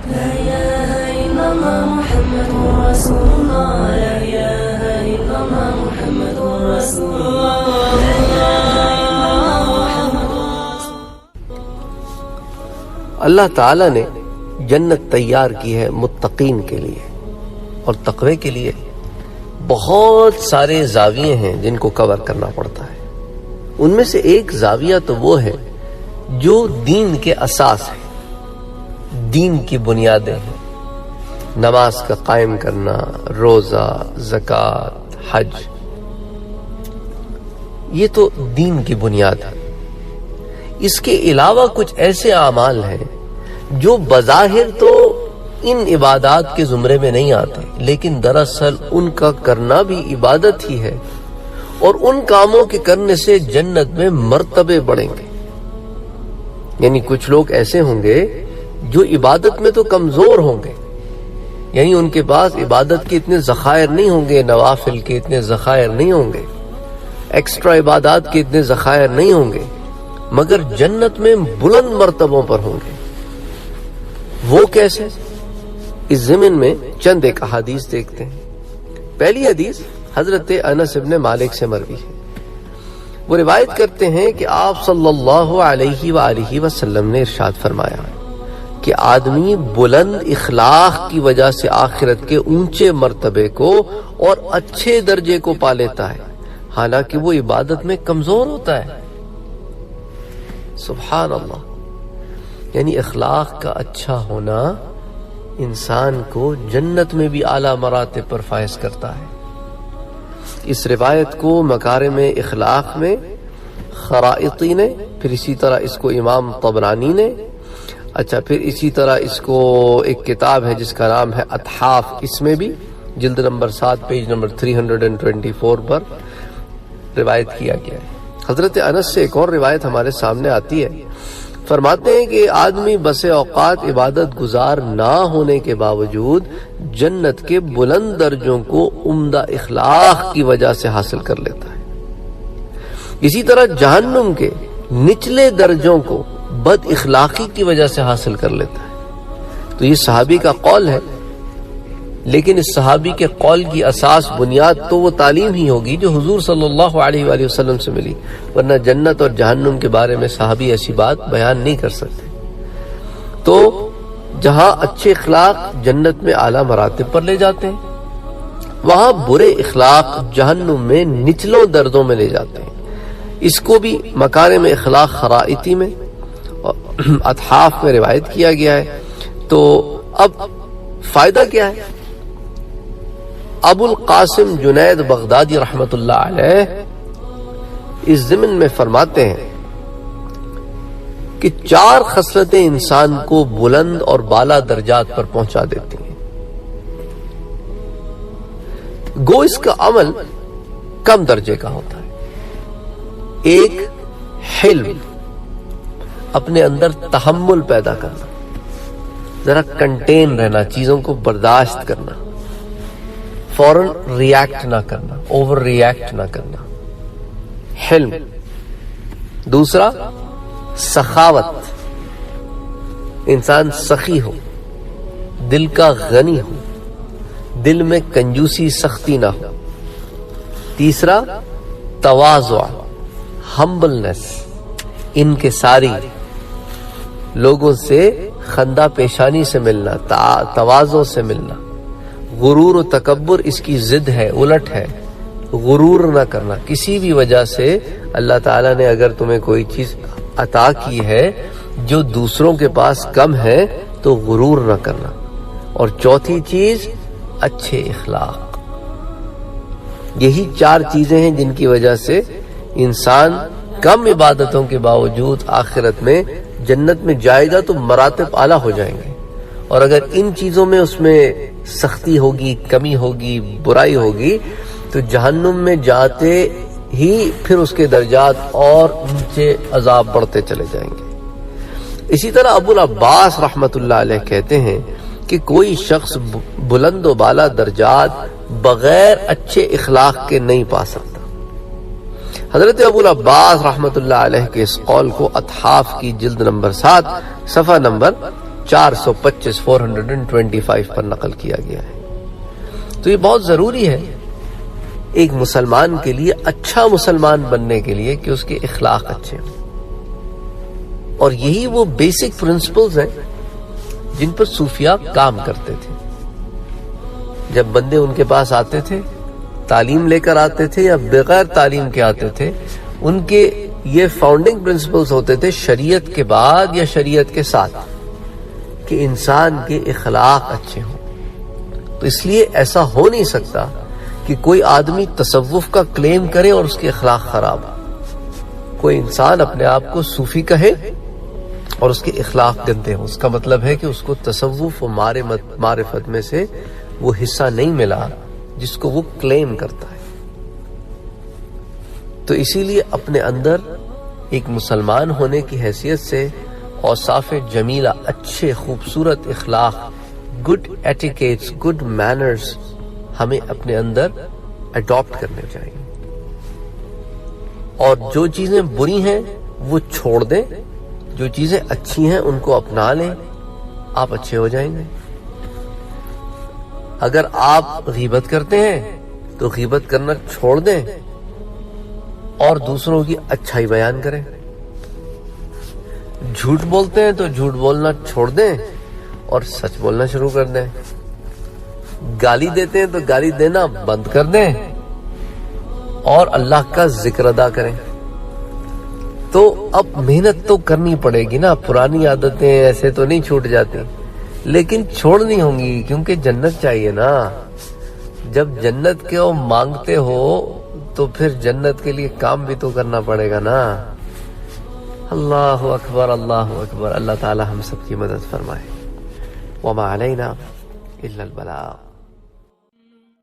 لا إله إلا الله محمد رسول الله لا إله إلا الله محمد رسول الله لا إله إلا الله محمد رسول الله. اللہ تعالیٰ نے جنت تیار کی ہے متقین کے لیے اور تقوی کے لیے بہت سارے زاویے ہیں جن کو کور کرنا پڑتا ہے. ان میں سے ایک زاویہ تو وہ ہے جو دین کے اساس ہے، دین کی بنیادیں ہیں، نماز کا قائم کرنا، روزہ، زکوٰۃ، حج، یہ تو دین کی بنیاد ہے. اس کے علاوہ کچھ ایسے اعمال ہیں جو بظاہر تو ان عبادات کے زمرے میں نہیں آتے، لیکن دراصل ان کا کرنا بھی عبادت ہی ہے، اور ان کاموں کے کرنے سے جنت میں مرتبے بڑھیں گے. یعنی کچھ لوگ ایسے ہوں گے جو عبادت میں تو کمزور ہوں گے، یعنی ان کے پاس عبادت کے اتنے ذخائر نہیں ہوں گے، نوافل کے اتنے ذخائر نہیں ہوں گے، ایکسٹرا عبادات کے اتنے ذخائر نہیں ہوں گے، مگر جنت میں بلند مرتبوں پر ہوں گے. وہ کیسے؟ اس ضمن میں چند ایک احادیث دیکھتے ہیں. پہلی حدیث حضرت انس ابن مالک سے مروی ہے. وہ روایت کرتے ہیں کہ آپ صلی اللہ علیہ وآلہ وسلم نے ارشاد فرمایا کہ آدمی بلند اخلاق کی وجہ سے آخرت کے اونچے مرتبے کو اور اچھے درجے کو پا لیتا ہے، حالانکہ وہ عبادت میں کمزور ہوتا ہے. سبحان اللہ. یعنی اخلاق کا اچھا ہونا انسان کو جنت میں بھی اعلیٰ مراتب پر فائز کرتا ہے. اس روایت کو مکارم اخلاق میں خرائطی نے، پھر اسی طرح اس کو امام طبرانی نے، پھر اسی طرح اس کو ایک کتاب ہے جس کا نام ہے اتحاف، اس میں بھی جلد نمبر 7 پیج نمبر 324 پر روایت کیا گیا ہے. حضرت انس سے ایک اور روایت ہمارے سامنے آتی ہے. فرماتے ہیں کہ آدمی بسے اوقات عبادت گزار نہ ہونے کے باوجود جنت کے بلند درجوں کو عمدہ اخلاق کی وجہ سے حاصل کر لیتا ہے. اسی طرح جہنم کے نچلے درجوں کو بد اخلاقی کی وجہ سے حاصل کر لیتا ہے. تو یہ صحابی کا قول ہے، لیکن اس صحابی کے قول کی اساس بنیاد تو وہ تعلیم ہی ہوگی جو حضور صلی اللہ علیہ وآلہ وسلم سے ملی، ورنہ جنت اور جہنم کے بارے میں صحابی ایسی بات بیان نہیں کر سکتے. تو جہاں اچھے اخلاق جنت میں اعلیٰ مراتب پر لے جاتے ہیں، وہاں برے اخلاق جہنم میں نچلوں درجوں میں لے جاتے ہیں. اس کو بھی مکارم اخلاق خرائطی میں اتحاف میں روایت کیا گیا ہے. تو اب فائدہ کیا ہے؟ ابو القاسم جنید بغدادی رحمت اللہ علیہ اس ضمن میں فرماتے ہیں کہ 4 خصلتیں انسان کو بلند اور بالا درجات پر پہنچا دیتی ہیں. گو اس کا عمل کم درجے کا ہوتا ہے. ایک حلم، اپنے اندر تحمل پیدا کرنا، ذرا کنٹین رہنا، چیزوں کو برداشت کرنا، فوراً ریاکٹ نہ کرنا، اوور ریاکٹ نہ کرنا، حلم. دوسرا سخاوت، انسان سخی ہو، دل کا غنی ہو، دل میں کنجوسی سختی نہ ہو. تیسرا تواضع، ہمبلنس، انکساری، لوگوں سے خندہ پیشانی سے ملنا، تواضع سے ملنا. غرور و تکبر اس کی ضد ہے، الٹ ہے. غرور نہ کرنا، کسی بھی وجہ سے اللہ تعالیٰ نے اگر تمہیں کوئی چیز عطا کی ہے جو دوسروں کے پاس کم ہے تو غرور نہ کرنا. اور چوتھی چیز اچھے اخلاق. یہی 4 چیزیں ہیں جن کی وجہ سے انسان کم عبادتوں کے باوجود آخرت میں جنت میں جائے گا تو مراتب اعلیٰ ہو جائیں گے. اور اگر ان چیزوں میں اس میں سختی ہوگی، کمی ہوگی، برائی ہوگی، تو جہنم میں جاتے ہی پھر اس کے درجات اور نیچے عذاب بڑھتے چلے جائیں گے. اسی طرح ابو العباس رحمت اللہ علیہ کہتے ہیں کہ کوئی شخص بلند و بالا درجات بغیر اچھے اخلاق کے نہیں پا سکتا. حضرت ابو العباس رحمت اللہ علیہ کے اس قول کو اتحاف کی جلد نمبر 7 صفحہ نمبر 425 پر نقل کیا گیا ہے۔ تو یہ بہت ضروری ہے ایک مسلمان کے لیے، اچھا مسلمان بننے کے لیے، کہ اس کے اخلاق اچھے ہوں۔ اور یہی وہ بیسک پرنسپلز ہیں جن پر صوفیاء کام کرتے تھے۔ جب بندے ان کے پاس آتے تھے، تعلیم لے کر آتے تھے یا بغیر تعلیم کے آتے تھے، ان کے یہ فاؤنڈنگ پرنسپلز ہوتے تھے شریعت کے بعد یا شریعت کے ساتھ، کہ انسان کے اخلاق اچھے ہوں۔ تو اس لیے ایسا ہو نہیں سکتا کہ کوئی آدمی تصوف کا کلیم کرے اور اس کے اخلاق خراب ہو۔ کوئی انسان اپنے آپ کو صوفی کہے اور اس کے اخلاق گندے ہوں، اس کا مطلب ہے کہ اس کو تصوف و معرفت میں سے وہ حصہ نہیں ملا جس کو وہ کلیم کرتا ہے۔ تو اسی لیے اپنے اندر ایک مسلمان ہونے کی حیثیت سے اوصاف جمیلہ، اچھے خوبصورت اخلاق، گڈ ایٹیکیٹس، گڈ مینرز ہمیں اپنے اندر اڈاپٹ کرنے چاہیے، اور جو چیزیں بری ہیں وہ چھوڑ دیں، جو چیزیں اچھی ہیں ان کو اپنا لیں، آپ اچھے ہو جائیں گے۔ اگر آپ غیبت کرتے ہیں تو غیبت کرنا چھوڑ دیں اور دوسروں کی اچھائی بیان کریں۔ جھوٹ بولتے ہیں تو جھوٹ بولنا چھوڑ دیں اور سچ بولنا شروع کر دیں۔ گالی دیتے ہیں تو گالی دینا بند کر دیں اور اللہ کا ذکر ادا کریں۔ تو اب محنت تو کرنی پڑے گی نا، پرانی عادتیں ایسے تو نہیں چھوٹ جاتی، لیکن چھوڑنی ہوں گی کیونکہ جنت چاہیے نا۔ جب جنت کے مانگتے ہو تو پھر جنت کے لیے کام بھی تو کرنا پڑے گا نا۔ اللہ اکبر، اللہ اکبر۔ اللہ تعالی ہم سب کی مدد فرمائے۔ وما علینا الا البلاغ۔